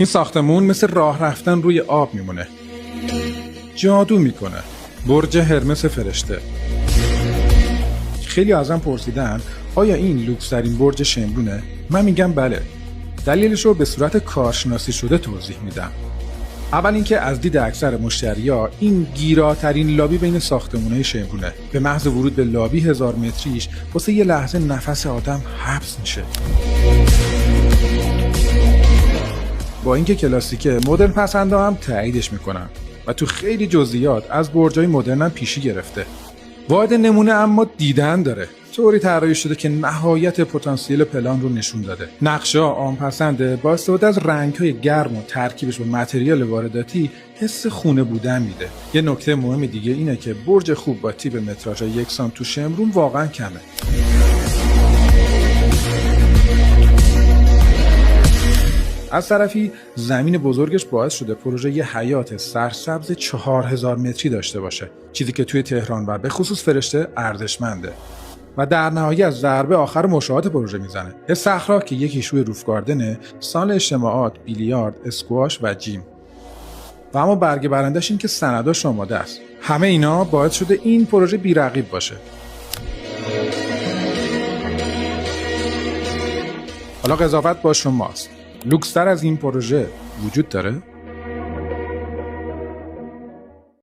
این ساختمون مثل راه رفتن روی آب میمونه. جادو میکنه. برج هرمس فرشته. خیلی ازم پرسیدن آیا این لوکس‌ترین برج شمرونه؟ من میگم بله. دلیلش رو به صورت کارشناسی شده توضیح میدم. اول اینکه از دید اکثر مشتری‌ها این گیراترین لابی بین ساختمان‌های شمرونه. به محض ورود به لابی 1000 متریش واسه یه لحظه نفس آدم حبس میشه. با اینکه کلاسیکه، مدرن پسندا هم تاییدش میکنن و تو خیلی جزئیات از برجای مدرن هم پیشی گرفته. واحد نمونه اما دیدن داره. طوری طراحی شده که نهایت پتانسیل پلان رو نشون داده. نقشه‌ها عام پسنده، با استفاده از رنگ‌های گرم و ترکیبش با متریال وارداتی حس خونه بودن میده. یه نکته مهم دیگه اینه که برج خوب با تیپ متراژ یکسان تو شمرون واقعا کمه. از طرفی زمین بزرگش باعث شده پروژه یه حیات سرسبز 4000 متری داشته باشه، چیزی که توی تهران و به خصوص فرشته ارزشمنده و در نهایت ضربه آخر مشاهات پروژه میزنه. یه صخره که یکیش روی روف گاردنه، سال اجتماعات، بیلیارد، اسکواش و جیم. و اما برگ برندش این که سنداش آماده است. همه اینا باعث شده این پروژه بی‌رقیب باشه. حالا قضاوت با شماست. لوکس‌تر از این پروژه وجود داره؟